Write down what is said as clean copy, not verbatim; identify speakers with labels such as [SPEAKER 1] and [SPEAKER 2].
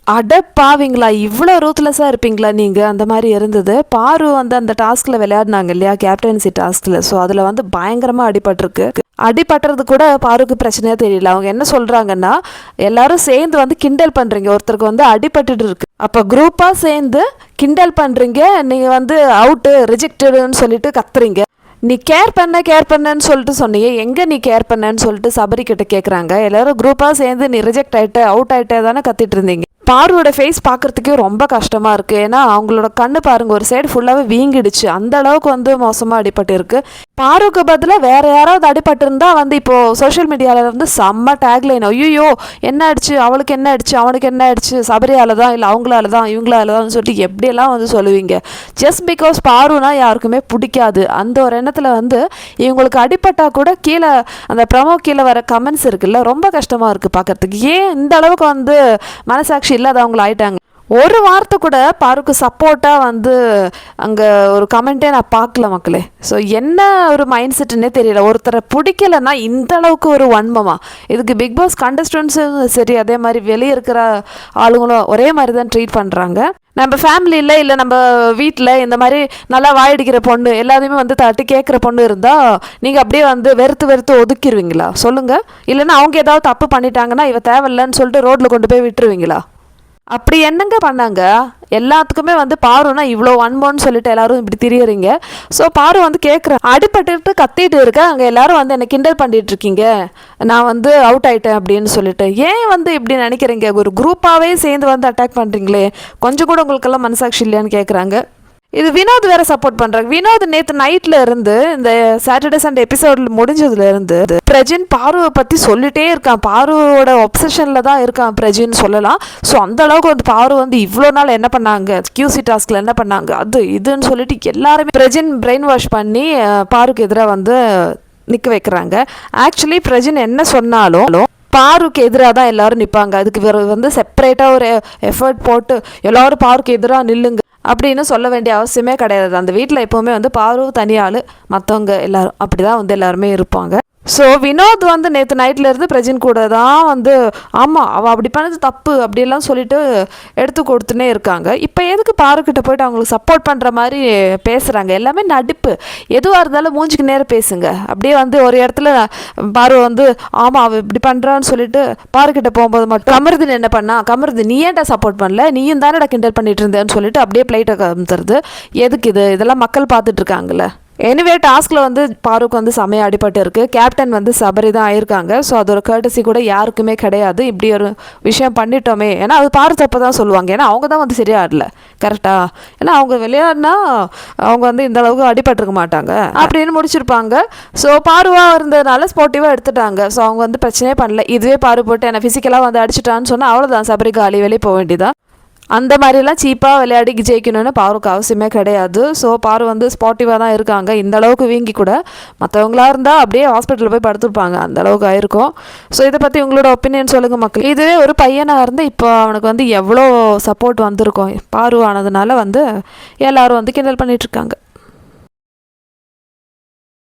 [SPEAKER 1] அடப்பாவீங்களா, இவ்வளோ ரூத்லெஸ்ஸாக இருப்பீங்களா நீங்கள்? அந்த மாதிரி இருந்தது. பாரு வந்து அந்த டாஸ்கில் விளையாடினாங்க இல்லையா, கேப்டன்சி டாஸ்கில். ஸோ அதில் வந்து பயங்கரமாக அடிபட்டிருக்கு. அடிபட்டுறது கூட பாருக்கு பிரச்சனையாக தெரியல. அவங்க என்ன சொல்கிறாங்கன்னா, எல்லாரும் சேர்ந்து வந்து கிண்டல் பண்ணுறீங்க, ஒருத்தருக்கு வந்து அடிபட்டுட்டு இருக்கு, அப்போ குரூப்பாக சேர்ந்து கிண்டல் பண்ணுறீங்க, நீங்கள் வந்து அவுட்டு ரிஜெக்டடுன்னு சொல்லிட்டு கத்துறீங்க. நீ கேர் பண்ணன்னு சொல்லிட்டு சொன்னீங்க, எங்கே நீ கேர் பண்ணன்னு சொல்லிட்டு சபரி கிட்ட கேட்குறாங்க. எல்லாரும் குரூப்பாக சேர்ந்து நீ ரிஜெக்ட் ஆகிட்ட அவுட் ஆகிட்டே தானே கத்திட்டு இருந்தீங்க. பாருவோட ஃபேஸ் பார்க்குறதுக்கே ரொம்ப கஷ்டமாக இருக்குது. ஏன்னா அவங்களோட கண்ணு பாருங்கள், ஒரு சைடு ஃபுல்லாகவே வீங்கிடுச்சு, அந்த அளவுக்கு வந்து மோசமாக அடிபட்டு இருக்கு. பாருக்கு பதிலாக வேறு யாராவது அடிபட்டிருந்தா வந்து இப்போது சோஷியல் மீடியாவில் வந்து செம்ம டேக்லைன், ஐயோ என்ன ஆயிடுச்சு, அவளுக்கு என்ன ஆயிடுச்சு, அவனுக்கு என்ன ஆயிடுச்சு, சபரியால் தான் இல்லை அவங்களால தான் இவங்களால தான் சொல்லிட்டு எப்படியெல்லாம் வந்து சொல்லுவீங்க. ஜஸ்ட் பிகாஸ் பாருனா யாருக்குமே பிடிக்காது. அந்த ஒரு எண்ணத்தில் வந்து இவங்களுக்கு அடிபட்டால் கூட கீழே அந்த ப்ரமோ கீழே வர கமெண்ட்ஸ் இருக்குல்ல, ரொம்ப கஷ்டமாக இருக்குது பார்க்குறதுக்கு. ஏன் இந்த அளவுக்கு வந்து மனசாட்சி இல்லாதவங்கள ஆயிட்டாங்க. ஒரு வார்த்தை கூட பாருக்கு சப்போர்ட்டாக வந்து அங்கே ஒரு கமெண்ட்டே நான் பார்க்கல மக்களே. ஸோ என்ன ஒரு மைண்ட் செட்டுன்னே தெரியல. ஒருத்தரை பிடிக்கலைன்னா இந்த அளவுக்கு ஒரு வன்மமா? இதுக்கு பிக் பாஸ் கண்டஸ்டன்ஸும் சரி, அதே மாதிரி வெளியே இருக்கிற ஆளுங்களும் ஒரே மாதிரி தான் ட்ரீட் பண்ணுறாங்க. நம்ம ஃபேமிலியில் இல்லை நம்ம வீட்டில் இந்த மாதிரி நல்லா வாயடிக்கிற பொண்ணு எல்லாத்தையுமே வந்து தட்டி கேட்குற பொண்ணு இருந்தால் நீங்கள் அப்படியே வந்து வெறுத்து ஒதுக்கிடுவீங்களா சொல்லுங்கள்? இல்லைன்னா அவங்க ஏதாவது தப்பு பண்ணிட்டாங்கன்னா இவ தேவையில்லைன்னு சொல்லிட்டு ரோட்டில் கொண்டு போய் விட்டுருவீங்களா? அப்படி என்னங்க பண்ணாங்க? எல்லாத்துக்குமே வந்து பாருன்னா இவ்வளோ வன்மோன்னு சொல்லிட்டு எல்லாரும் இப்படி திரியுறீங்க. ஸோ பாரு வந்து கேட்குறேன், அடிபட்டுட்டு கத்திட்டு இருக்கேன், அங்கே எல்லாரும் வந்து என்னை கிண்டல் பண்ணிட்டு இருக்கீங்க, நான் வந்து அவுட் ஆயிட்டேன் அப்படின்னு சொல்லிட்டு. ஏன் வந்து இப்படி நினைக்கிறீங்க? ஒரு குரூப்பாகவே சேர்ந்து வந்து அட்டாக் பண்ணுறீங்களே, கொஞ்சம் கூட உங்களுக்கெல்லாம் மனசாட்சி இல்லையான்னு கேட்குறாங்க. இது வினோத் வேற சப்போர்ட் பண்றாங்க. வினோத் நேற்று நைட்ல இருந்து இந்த சாட்டர்டே சண்டே எபிசோட்ல முடிஞ்சதுல இருந்து பிரஜின் பாருவை பத்தி சொல்லிட்டே இருக்கான். பாருவோட ஒப்சஷன்ல தான் இருக்கான் பிரஜின் சொல்லலாம். ஸோ அந்த அளவுக்கு வந்து பாரு வந்து இவ்வளோ நாள் என்ன பண்ணாங்க, கியூசி டாஸ்க்ல என்ன பண்ணாங்க, அது இதுன்னு சொல்லிட்டு எல்லாருமே பிரஜின் பிரெயின் வாஷ் பண்ணி பாருக்கு எதிராக வந்து நிற்க வைக்கிறாங்க. ஆக்சுவலி பிரஜின் என்ன சொன்னாலும் பாருக்கு எதிராக தான் எல்லாரும் நிற்பாங்க. அதுக்கு வேறு வந்து செப்பரேட்டாக ஒரு எஃபர்ட் போட்டு எல்லாரும் பாருக்கு எதிராக நில்லுங்க அப்படின்னு சொல்ல வேண்டிய அவசியமே கிடையாது. அந்த வீட்டில் எப்போவுமே வந்து பாரு தனியாள், மற்றவங்க எல்லாரும் அப்படி தான் வந்து எல்லாருமே இருப்பாங்க. ஸோ வினோத் வந்து நேற்று நைட்டில் இருந்து பிரஜின் கூட தான் வந்து ஆமாம் அவள் அப்படி பண்ணது தப்பு அப்படிலாம் சொல்லிட்டு எடுத்து கொடுத்துனே இருக்காங்க. இப்போ எதுக்கு பாருக்கிட்ட போயிட்டு அவங்களுக்கு சப்போர்ட் பண்ணுற மாதிரி பேசுகிறாங்க? எல்லாமே நடிப்பு. எதுவாக இருந்தாலும் மூஞ்சிக்கு நேரம் பேசுங்க. அப்படியே வந்து ஒரு இடத்துல பாரு வந்து ஆமாம் அவள் இப்படி பண்ணுறான்னு சொல்லிட்டு பாருக்கிட்ட போகும்போது மட்டும் கமருதின் என்ன பண்ணா, கமருதி நீ ஏன்டா சப்போர்ட் பண்ணல, நீயும் தானடா கிண்டல் பண்ணிட்டு இருந்தேன்னு சொல்லிட்டு அப்படியே பிளைட்டை கமுத்துறது. எதுக்கு இது? இதெல்லாம் மக்கள் பார்த்துட்டு இருக்காங்கல்ல. எனிவே டாஸ்கில் வந்து பாருக்கு வந்து செமையாக அடிபட்டு இருக்குது. கேப்டன் வந்து சபரி தான் ஆயிருக்காங்க. ஸோ அது ஒரு கர்டசி கூட யாருக்குமே கிடையாது. இப்படி ஒரு விஷயம் பண்ணிட்டோமே, ஏன்னா அது பாரு தப்பு தான் சொல்லுவாங்க. ஏன்னா அவங்க தான் வந்து சரியா ஆடல கரெக்டாக. ஏன்னா அவங்க விளையாடினா அவங்க வந்து இந்த அளவுக்கு அடிபட்டிருக்க மாட்டாங்க அப்படின்னு முடிச்சிருப்பாங்க. ஸோ பாருவாக இருந்ததுனால ஸ்போர்ட்டிவாக எடுத்துட்டாங்க. ஸோ அவங்க வந்து பிரச்சனையே பண்ணல. இதுவே பாரு போட்டு என்னை ஃபிசிக்கலாக வந்து அடிச்சிட்டான்னு சொன்னால் அவ்வளோதான், சபரி காலி வெளியே போக வேண்டியதான். அந்த மாதிரிலாம் சீப்பாக விளையாடி ஜெயிக்கணும்னு பாருக்கு அவசியமே கிடையாது. ஸோ பாரு வந்து ஸ்பாட்டிவாக தான் இருக்காங்க. இந்த அளவுக்கு வீங்கி கூட மற்றவங்களா இருந்தால் அப்படியே ஹாஸ்பிட்டலில் போய் படுத்துருப்பாங்க, அந்த அளவுக்கு ஆயிருக்கும். ஸோ இதை பற்றி உங்களோட ஒப்பீனியன் சொல்லுங்கள் மக்கள். இதுவே ஒரு பையனாக இருந்து இப்போ அவனுக்கு வந்து எவ்வளோ சப்போர்ட் வந்திருக்கும் பாரு ஆனதுனால வந்து எல்லாரும் வந்து கிண்டல் பண்ணிகிட்ருக்காங்க.